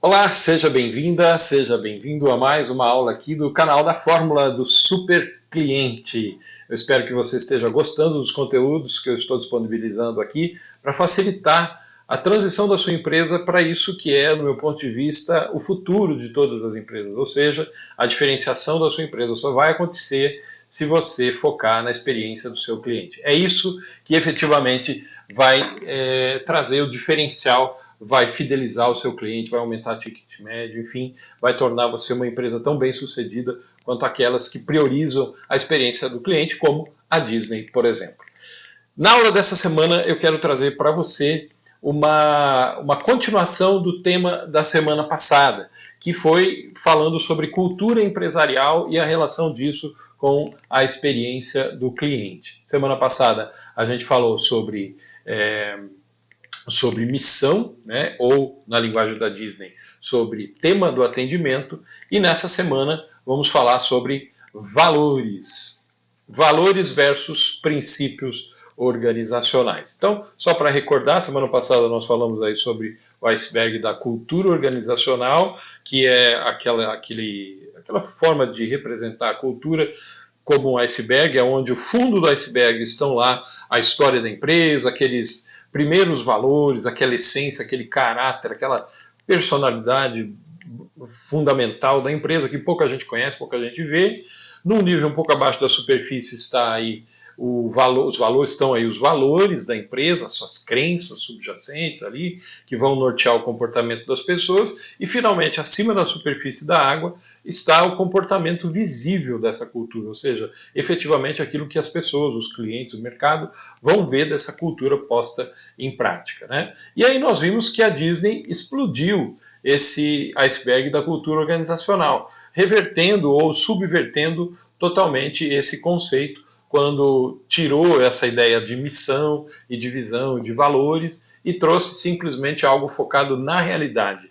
Olá, seja bem-vinda, seja bem-vindo a mais uma aula aqui do canal da Fórmula do Super Cliente. Eu espero que você esteja gostando dos conteúdos que eu estou disponibilizando aqui para facilitar a transição da sua empresa para isso que é, no meu ponto de vista, o futuro de todas as empresas. Ou seja, a diferenciação da sua empresa só vai acontecer se você focar na experiência do seu cliente. É isso que efetivamente vai trazer o diferencial, vai fidelizar o seu cliente, vai aumentar o ticket médio, enfim, vai tornar você uma empresa tão bem sucedida quanto aquelas que priorizam a experiência do cliente, como a Disney, por exemplo. Na aula dessa semana eu quero trazer para você uma continuação do tema da semana passada, que foi falando sobre cultura empresarial e a relação disso com a experiência do cliente. Semana passada a gente falou sobre missão, né, ou na linguagem da Disney, sobre tema do atendimento, e nessa semana vamos falar sobre valores. Valores versus princípios organizacionais. Então, só para recordar, semana passada nós falamos aí sobre o iceberg da cultura organizacional, que é aquela forma de representar a cultura como um iceberg, é onde o fundo do iceberg estão lá a história da empresa, aqueles primeiros valores, aquela essência, aquele caráter, aquela personalidade fundamental da empresa que pouca gente conhece, pouca gente vê. Num nível um pouco abaixo da superfície está aí os valores, estão aí os valores da empresa, suas crenças subjacentes ali, que vão nortear o comportamento das pessoas, e finalmente, acima da superfície da água, está o comportamento visível dessa cultura, ou seja, efetivamente aquilo que as pessoas, os clientes, o mercado vão ver dessa cultura posta em prática. Né? E aí nós vimos que a Disney explodiu esse iceberg da cultura organizacional, revertendo ou subvertendo totalmente esse conceito quando tirou essa ideia de missão e de visão, de valores e trouxe simplesmente algo focado na realidade.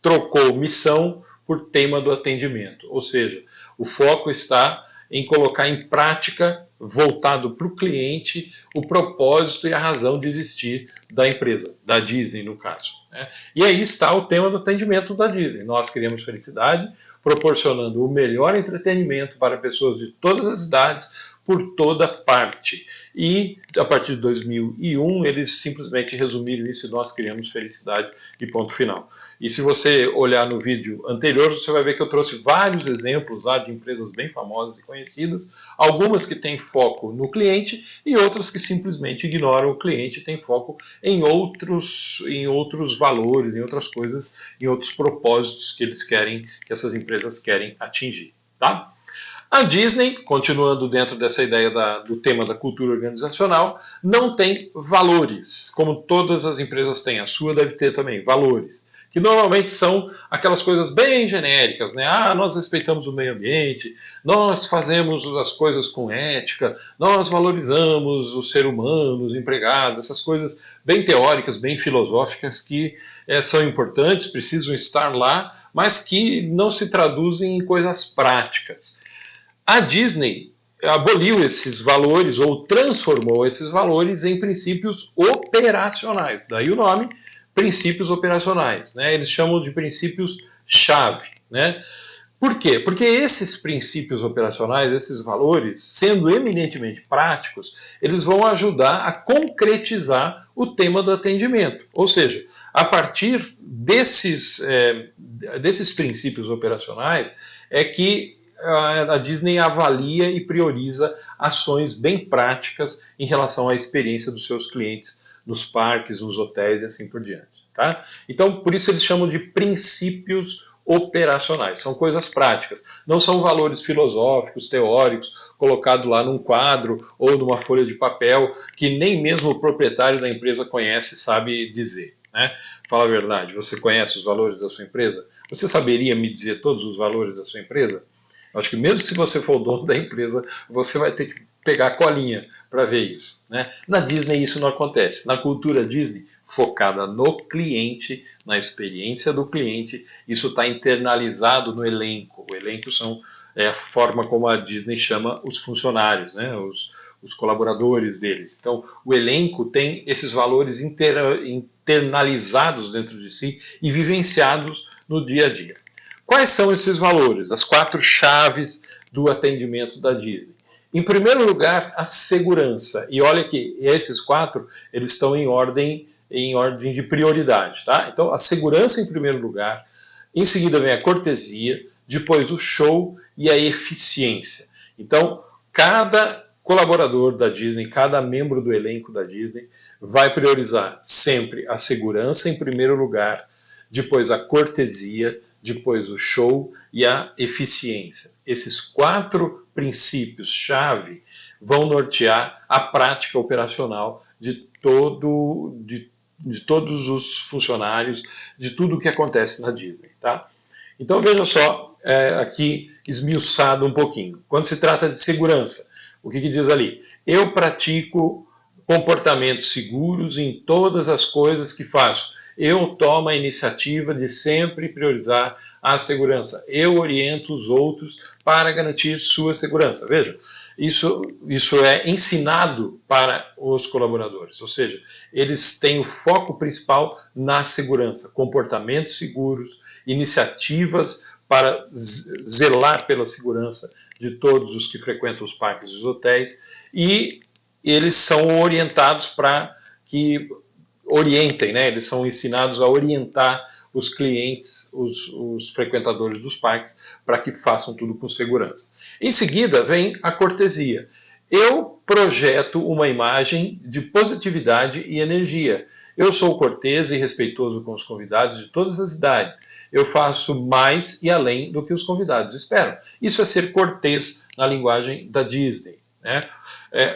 Trocou missão por tema do atendimento, ou seja, o foco está em colocar em prática, voltado para o cliente, o propósito e a razão de existir da empresa, da Disney no caso. Né? E aí está o tema do atendimento da Disney. Nós queremos felicidade, proporcionando o melhor entretenimento para pessoas de todas as idades, por toda parte. E a partir de 2001 eles simplesmente resumiram isso e nós criamos felicidade e ponto final. E se você olhar no vídeo anterior, você vai ver que eu trouxe vários exemplos lá de empresas bem famosas e conhecidas, algumas que têm foco no cliente e outras que simplesmente ignoram o cliente e têm foco em outros valores, em outras coisas, em outros propósitos que eles querem, que essas empresas querem atingir. Tá? A Disney, continuando dentro dessa ideia do tema da cultura organizacional, não tem valores, como todas as empresas têm. A sua deve ter também valores, que normalmente são aquelas coisas bem genéricas, né? Ah, nós respeitamos o meio ambiente, nós fazemos as coisas com ética, nós valorizamos o ser humano, os empregados, essas coisas bem teóricas, bem filosóficas que são importantes, precisam estar lá, mas que não se traduzem em coisas práticas. A Disney aboliu esses valores ou transformou esses valores em princípios operacionais. Daí o nome, princípios operacionais. Né? Eles chamam de princípios-chave. Né? Por quê? Porque esses princípios operacionais, esses valores, sendo eminentemente práticos, eles vão ajudar a concretizar o tema do atendimento. Ou seja, a partir desses princípios operacionais é que a Disney avalia e prioriza ações bem práticas em relação à experiência dos seus clientes nos parques, nos hotéis e assim por diante. Tá? Então, por isso eles chamam de princípios operacionais, são coisas práticas, não são valores filosóficos, teóricos, colocados lá num quadro ou numa folha de papel que nem mesmo o proprietário da empresa conhece e sabe dizer. Né? Fala a verdade, você conhece os valores da sua empresa? Você saberia me dizer todos os valores da sua empresa? Acho que mesmo se você for o dono da empresa, você vai ter que pegar a colinha para ver isso. Né? Na Disney isso não acontece. Na cultura Disney, focada no cliente, na experiência do cliente, isso está internalizado no elenco. O elenco são a forma como a Disney chama os funcionários, né? os colaboradores deles. Então, o elenco tem esses valores internalizados dentro de si e vivenciados no dia a dia. Quais são esses valores? As 4 chaves do atendimento da Disney. Em primeiro lugar, a segurança. E olha que esses 4, eles estão em ordem de prioridade, tá? Então, a segurança em primeiro lugar, em seguida vem a cortesia, depois o show e a eficiência. Então, cada colaborador da Disney, cada membro do elenco da Disney vai priorizar sempre a segurança em primeiro lugar, depois a cortesia, depois o show e a eficiência. Esses 4 princípios-chave vão nortear a prática operacional de todos os funcionários, de tudo o que acontece na Disney. Tá? Então veja só, aqui esmiuçado um pouquinho. Quando se trata de segurança, o que diz ali? Eu pratico comportamentos seguros em todas as coisas que faço. Eu tomo a iniciativa de sempre priorizar a segurança. Eu oriento os outros para garantir sua segurança. Veja, isso é ensinado para os colaboradores, ou seja, eles têm o foco principal na segurança, comportamentos seguros, iniciativas para zelar pela segurança de todos os que frequentam os parques e os hotéis, e eles são orientados para que orientem, né? Eles são ensinados a orientar os clientes, os frequentadores dos parques, para que façam tudo com segurança. Em seguida, vem a cortesia. Eu projeto uma imagem de positividade e energia. Eu sou cortês e respeitoso com os convidados de todas as idades. Eu faço mais e além do que os convidados esperam. Isso é ser cortês na linguagem da Disney, né?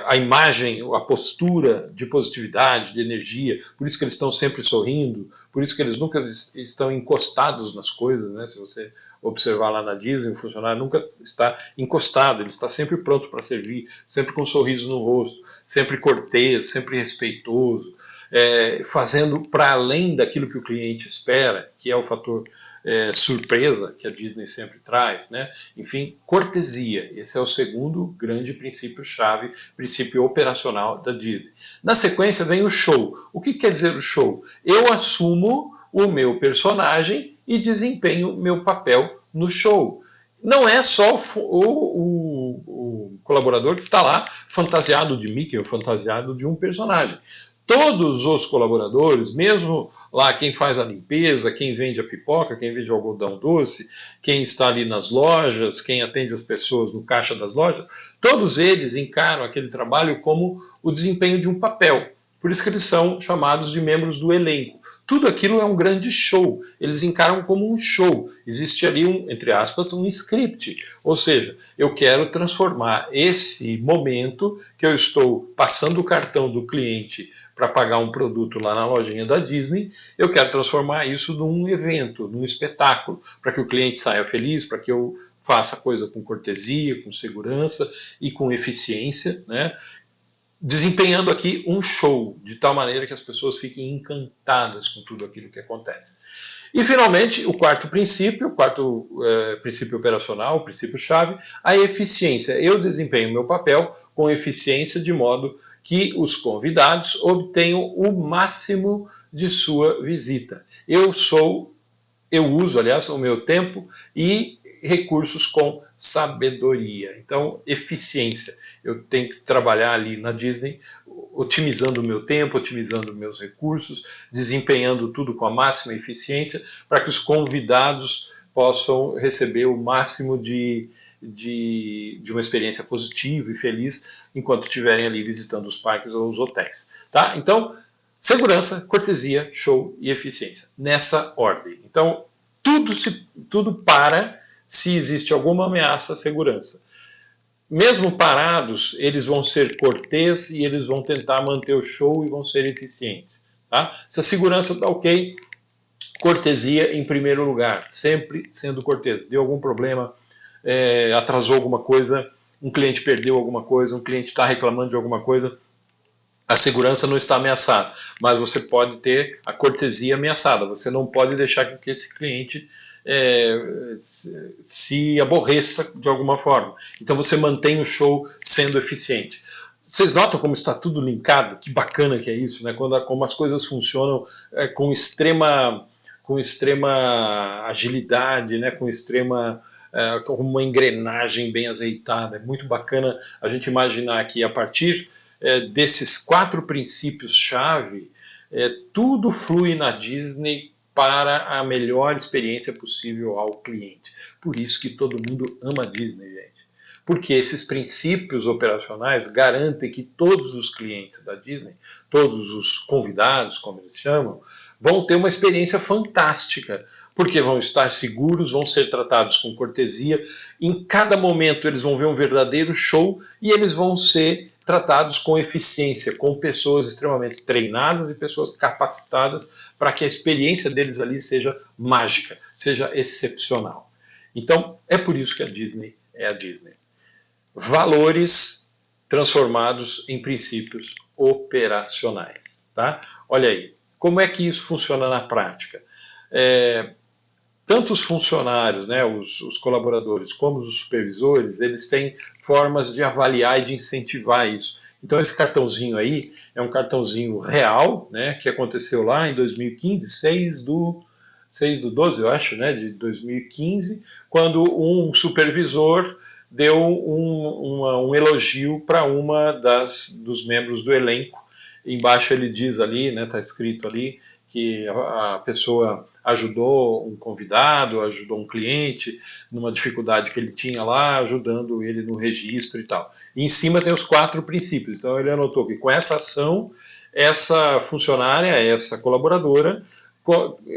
A imagem, a postura de positividade, de energia, por isso que eles estão sempre sorrindo, por isso que eles nunca estão encostados nas coisas, né? Se você observar lá na Disney, o funcionário nunca está encostado, ele está sempre pronto para servir, sempre com um sorriso no rosto, sempre cortês, sempre respeitoso, fazendo para além daquilo que o cliente espera, que é o fator surpresa que a Disney sempre traz, né? Enfim, cortesia. Esse é o segundo grande princípio-chave, princípio operacional da Disney. Na sequência vem o show. O que quer dizer o show? Eu assumo o meu personagem e desempenho meu papel no show. Não é só o colaborador que está lá fantasiado de Mickey ou fantasiado de um personagem. Todos os colaboradores, mesmo lá quem faz a limpeza, quem vende a pipoca, quem vende o algodão doce, quem está ali nas lojas, quem atende as pessoas no caixa das lojas, todos eles encaram aquele trabalho como o desempenho de um papel. Por isso que eles são chamados de membros do elenco. Tudo aquilo é um grande show. Eles encaram como um show. Existe ali, entre aspas, um script. Ou seja, eu quero transformar esse momento que eu estou passando o cartão do cliente para pagar um produto lá na lojinha da Disney, eu quero transformar isso num evento, num espetáculo, para que o cliente saia feliz, para que eu faça a coisa com cortesia, com segurança e com eficiência, né? Desempenhando aqui um show, de tal maneira que as pessoas fiquem encantadas com tudo aquilo que acontece. E, finalmente, o quarto princípio operacional, o princípio-chave, a eficiência. Eu desempenho meu papel com eficiência de modo que os convidados obtenham o máximo de sua visita. Eu uso, aliás, o meu tempo e recursos com sabedoria. Então, eficiência. Eu tenho que trabalhar ali na Disney, otimizando o meu tempo, otimizando meus recursos, desempenhando tudo com a máxima eficiência, para que os convidados possam receber o máximo de uma experiência positiva e feliz enquanto estiverem ali visitando os parques ou os hotéis. Tá? Então, segurança, cortesia, show e eficiência. Nessa ordem. Então, tudo para se existe alguma ameaça à segurança. Mesmo parados, eles vão ser cortês e eles vão tentar manter o show e vão ser eficientes. Tá? Se a segurança está ok, cortesia em primeiro lugar, sempre sendo cortês. Deu algum problema, atrasou alguma coisa, um cliente perdeu alguma coisa, um cliente está reclamando de alguma coisa, a segurança não está ameaçada, mas você pode ter a cortesia ameaçada. Você não pode deixar que esse cliente se aborreça de alguma forma. Então você mantém o show sendo eficiente. Vocês notam como está tudo linkado? Que bacana que é isso, né? Como as coisas funcionam com extrema agilidade, né? Com uma engrenagem bem azeitada. É muito bacana a gente imaginar que a partir desses 4 princípios-chave, tudo flui na Disney para a melhor experiência possível ao cliente. Por isso que todo mundo ama a Disney, gente. Porque esses princípios operacionais garantem que todos os clientes da Disney, todos os convidados, como eles chamam, vão ter uma experiência fantástica, porque vão estar seguros, vão ser tratados com cortesia, em cada momento eles vão ver um verdadeiro show e eles vão ser tratados com eficiência, com pessoas extremamente treinadas e pessoas capacitadas para que a experiência deles ali seja mágica, seja excepcional. Então, é por isso que a Disney é a Disney. Valores transformados em princípios operacionais. Tá? Olha aí, como é que isso funciona na prática? Tanto os funcionários, né, os colaboradores, como os supervisores, eles têm formas de avaliar e de incentivar isso. Então esse cartãozinho aí é um cartãozinho real, né, que aconteceu lá em 2015, 6/12, eu acho, né, de 2015, quando um supervisor deu um elogio para uma dos membros do elenco. Embaixo ele diz ali, né, está escrito ali, que a pessoa ajudou um convidado, ajudou um cliente numa dificuldade que ele tinha lá, ajudando ele no registro e tal. E em cima tem os 4 princípios. Então ele anotou que com essa ação, essa funcionária, essa colaboradora,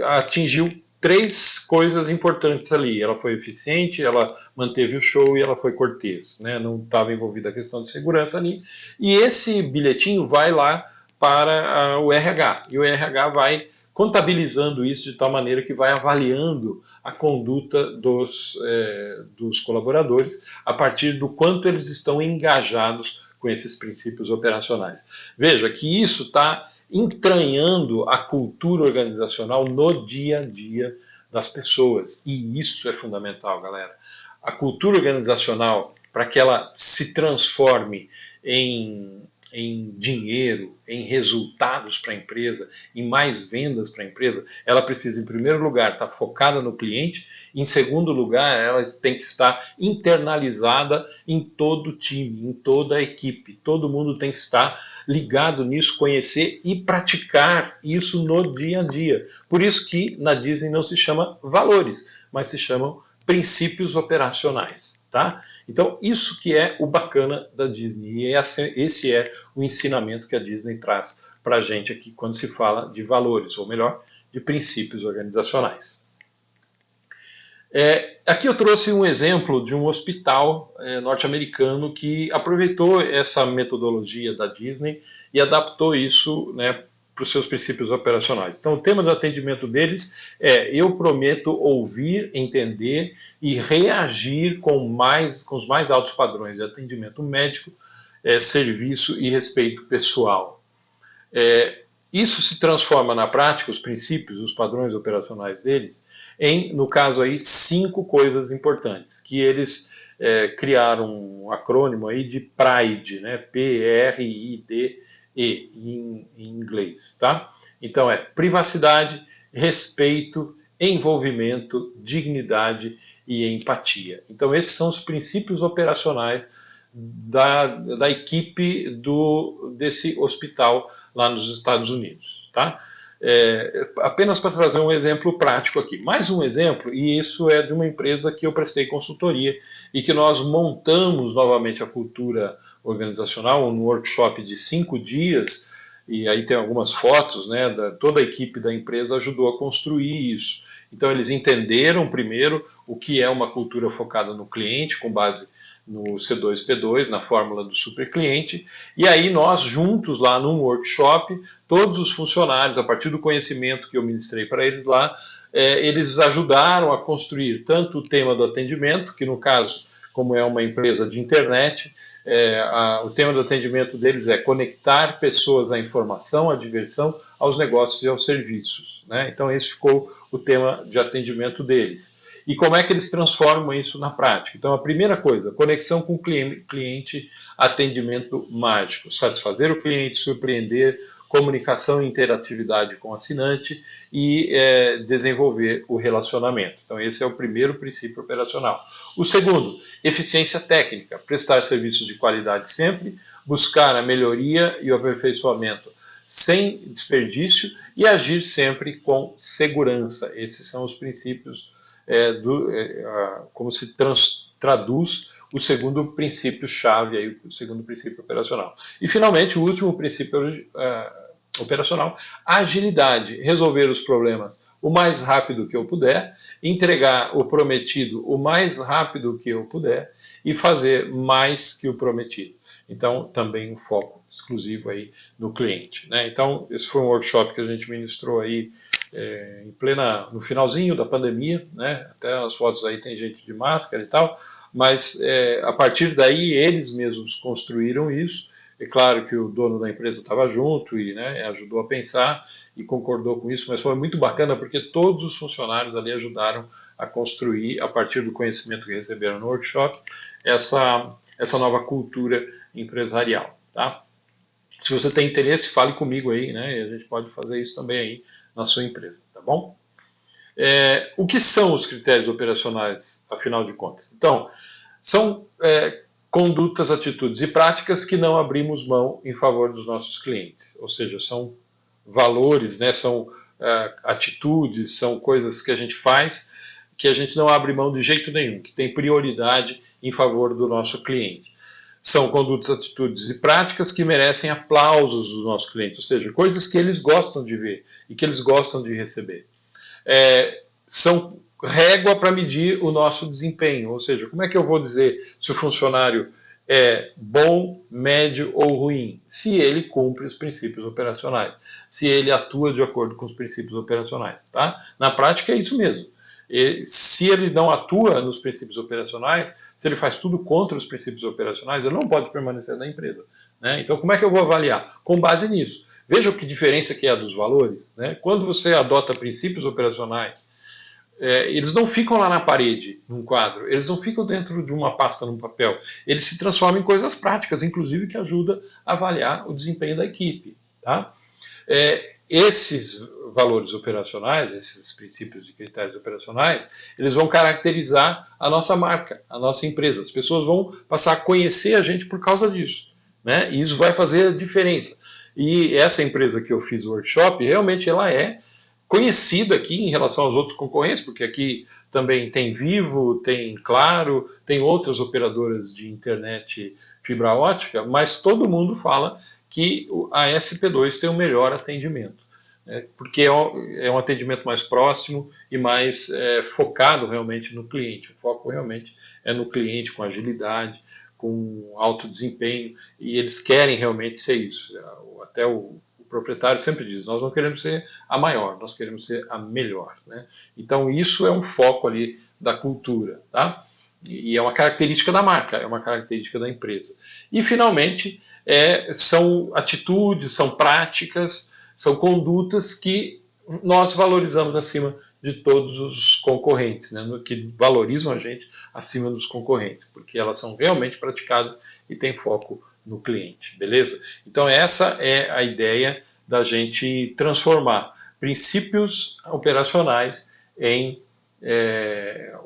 atingiu 3 coisas importantes ali. Ela foi eficiente, ela manteve o show e ela foi cortês, né? Não estava envolvida a questão de segurança ali. E esse bilhetinho vai lá para o RH. E o RH vai contabilizando isso de tal maneira que vai avaliando a conduta dos colaboradores a partir do quanto eles estão engajados com esses princípios operacionais. Veja que isso está entranhando a cultura organizacional no dia a dia das pessoas. E isso é fundamental, galera. A cultura organizacional, para que ela se transforme em dinheiro, em resultados para a empresa, em mais vendas para a empresa, ela precisa, em primeiro lugar, estar focada no cliente, em segundo lugar, ela tem que estar internalizada em todo o time, em toda a equipe. Todo mundo tem que estar ligado nisso, conhecer e praticar isso no dia a dia. Por isso que na Disney não se chama valores, mas se chamam princípios operacionais, tá? Então, isso que é o bacana da Disney. E esse é o ensinamento que a Disney traz para a gente aqui quando se fala de valores, ou melhor, de princípios organizacionais. Aqui eu trouxe um exemplo de um hospital norte-americano que aproveitou essa metodologia da Disney e adaptou isso, né, para os seus princípios operacionais. Então, o tema do atendimento deles é: eu prometo ouvir, entender e reagir com os mais altos padrões de atendimento médico, serviço e respeito pessoal. Isso se transforma na prática, os princípios, os padrões operacionais deles, no caso aí, 5 coisas importantes, que eles criaram um acrônimo aí de PRIDE, né? PRIDE em inglês, tá? Então privacidade, respeito, envolvimento, dignidade e empatia. Então esses são os princípios operacionais da equipe desse hospital lá nos Estados Unidos, tá? Apenas para trazer um exemplo prático aqui. Mais um exemplo, e isso é de uma empresa que eu prestei consultoria e que nós montamos novamente a cultura organizacional, um workshop de 5 dias, e aí tem algumas fotos, né, toda a equipe da empresa ajudou a construir isso. Então eles entenderam primeiro o que é uma cultura focada no cliente, com base no C2P2, na fórmula do supercliente, e aí nós juntos lá num workshop, todos os funcionários, a partir do conhecimento que eu ministrei para eles lá, eles ajudaram a construir tanto o tema do atendimento, que no caso, como é uma empresa de internet, o tema do atendimento deles é conectar pessoas à informação, à diversão, aos negócios e aos serviços, né? Então esse ficou o tema de atendimento deles. E como é que eles transformam isso na prática? Então, a primeira coisa, conexão com o cliente, atendimento mágico, satisfazer o cliente, surpreender, comunicação e interatividade com o assinante e desenvolver o relacionamento. Então, esse é o primeiro princípio operacional. O segundo, eficiência técnica, prestar serviços de qualidade sempre, buscar a melhoria e o aperfeiçoamento sem desperdício e agir sempre com segurança. Esses são os princípios como se traduz o segundo princípio-chave, o segundo princípio operacional. E, finalmente, o último princípio operacional, agilidade, resolver os problemas o mais rápido que eu puder, entregar o prometido o mais rápido que eu puder e fazer mais que o prometido. Então, também um foco exclusivo aí no cliente, né? Então, esse foi um workshop que a gente ministrou aí no finalzinho da pandemia, né? Até as fotos aí tem gente de máscara e tal, mas a partir daí eles mesmos construíram isso. É claro que o dono da empresa estava junto e ajudou a pensar e concordou com isso, mas foi muito bacana porque todos os funcionários ali ajudaram a construir, a partir do conhecimento que receberam no workshop, essa nova cultura empresarial, tá? Se você tem interesse, fale comigo aí, né? E a gente pode fazer isso também aí na sua empresa, tá bom? O que são os critérios operacionais, afinal de contas? Então, são condutas, atitudes e práticas que não abrimos mão em favor dos nossos clientes. Ou seja, são valores, né? São atitudes, são coisas que a gente faz que a gente não abre mão de jeito nenhum, que tem prioridade em favor do nosso cliente. São condutas, atitudes e práticas que merecem aplausos dos nossos clientes, ou seja, coisas que eles gostam de ver e que eles gostam de receber. São régua para medir o nosso desempenho, ou seja, como é que eu vou dizer se o funcionário é bom, médio ou ruim? Se ele cumpre os princípios operacionais, se ele atua de acordo com os princípios operacionais, tá? Na prática é isso mesmo. E se ele não atua nos princípios operacionais, se ele faz tudo contra os princípios operacionais, ele não pode permanecer na empresa, né? Então, como é que eu vou avaliar? Com base nisso. Veja que diferença que é a dos valores, né? Quando você adota princípios operacionais, eles não ficam lá na parede, num quadro, eles não ficam dentro de uma pasta, num papel. Eles se transformam em coisas práticas, inclusive que ajudam a avaliar o desempenho da equipe, tá? Esses valores operacionais, esses princípios e critérios operacionais, eles vão caracterizar a nossa marca, a nossa empresa. As pessoas vão passar a conhecer a gente por causa disso, né? E isso vai fazer a diferença. E essa empresa que eu fiz o workshop, realmente ela é conhecida aqui em relação aos outros concorrentes, porque aqui também tem Vivo, tem Claro, tem outras operadoras de internet fibra ótica, mas todo mundo fala que a SP2 tem o melhor atendimento, né? Porque é um atendimento mais próximo e mais focado realmente no cliente. O foco realmente é no cliente, com agilidade, com alto desempenho, e eles querem realmente ser isso. Até o proprietário sempre diz, nós não queremos ser a maior, nós queremos ser a melhor, né? Então isso é um foco ali da cultura, tá? E é uma característica da marca, é uma característica da empresa. E finalmente são atitudes, são práticas, são condutas que nós valorizamos acima de todos os concorrentes, né? Que valorizam a gente acima dos concorrentes, porque elas são realmente praticadas e têm foco no cliente, beleza? Então essa é a ideia da gente transformar princípios operacionais em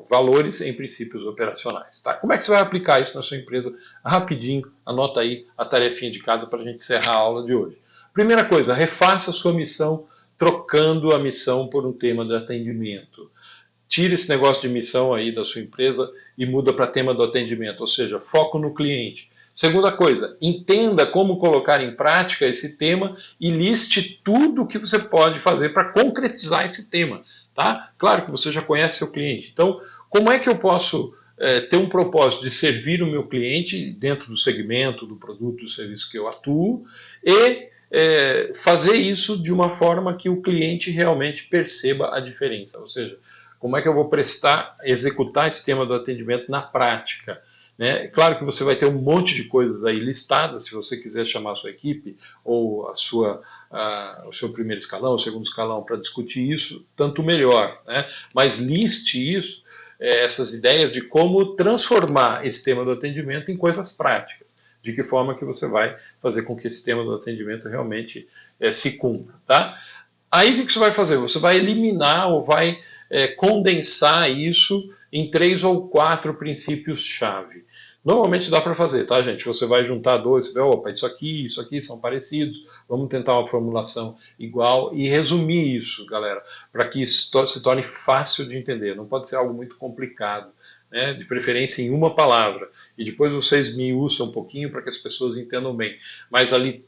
valores em princípios operacionais. Tá? Como é que você vai aplicar isso na sua empresa? Rapidinho, anota aí a tarefinha de casa para a gente encerrar a aula de hoje. Primeira coisa, refaça a sua missão trocando a missão por um tema de atendimento. Tire esse negócio de missão aí da sua empresa e muda para tema do atendimento, ou seja, foco no cliente. Segunda coisa, entenda como colocar em prática esse tema e liste tudo o que você pode fazer para concretizar esse tema. Tá? Claro que você já conhece seu cliente. Então, como é que eu posso ter um propósito de servir o meu cliente dentro do segmento, do produto, do serviço que eu atuo e fazer isso de uma forma que o cliente realmente perceba a diferença. Ou seja, como é que eu vou executar esse tema do atendimento na prática? Né? Claro que você vai ter um monte de coisas aí listadas, se você quiser chamar a sua equipe ou o seu primeiro escalão, o segundo escalão para discutir isso, tanto melhor. Né? Mas liste isso essas ideias de como transformar esse tema do atendimento em coisas práticas. De que forma que você vai fazer com que esse tema do atendimento realmente se cumpra, tá? Aí o que você vai fazer? Você vai eliminar ou vai condensar isso em 3 ou 4 princípios-chave. Normalmente dá para fazer, tá, gente? Você vai juntar dois, você vê, opa, isso aqui são parecidos, vamos tentar uma formulação igual e resumir isso, galera, para que isso se torne fácil de entender. Não pode ser algo muito complicado, né? De preferência em uma palavra. E depois vocês me usam um pouquinho para que as pessoas entendam bem. Mas ali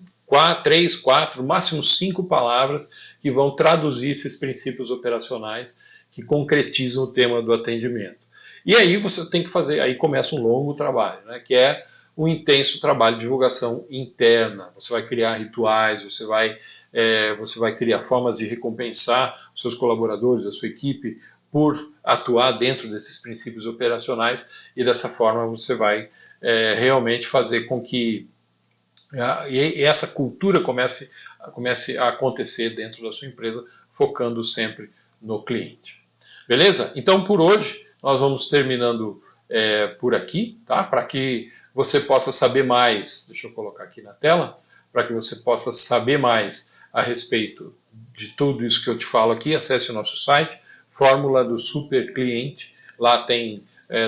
3, 4, máximo 5 palavras que vão traduzir esses princípios operacionais que concretizam o tema do atendimento. E aí você tem que fazer, aí começa um longo trabalho, né, que é um intenso trabalho de divulgação interna. Você vai criar rituais, você vai criar formas de recompensar os seus colaboradores, a sua equipe, por atuar dentro desses princípios operacionais e dessa forma você vai realmente fazer com que e essa cultura comece a acontecer dentro da sua empresa, focando sempre no cliente. Beleza? Então, por hoje, nós vamos terminando por aqui, tá? Para que você possa saber mais, deixa eu colocar aqui na tela, para que você possa saber mais a respeito de tudo isso que eu te falo aqui, acesse o nosso site, Fórmula do Super Cliente, lá tem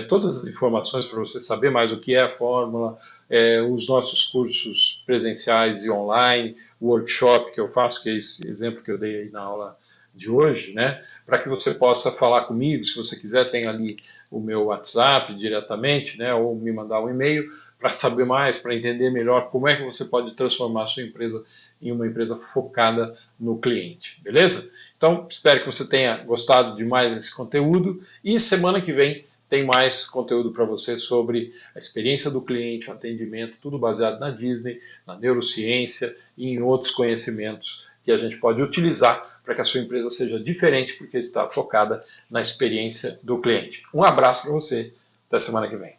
todas as informações para você saber mais o que é a fórmula, os nossos cursos presenciais e online, o workshop que eu faço, que é esse exemplo que eu dei aí na aula de hoje, né? Para que você possa falar comigo, se você quiser, tem ali o meu WhatsApp diretamente, né? Ou me mandar um e-mail para saber mais, para entender melhor como é que você pode transformar a sua empresa em uma empresa focada no cliente, beleza? Então, espero que você tenha gostado de mais desse conteúdo e semana que vem tem mais conteúdo para você sobre a experiência do cliente, o atendimento, tudo baseado na Disney, na neurociência e em outros conhecimentos que a gente pode utilizar para que a sua empresa seja diferente, porque está focada na experiência do cliente. Um abraço para você, até semana que vem.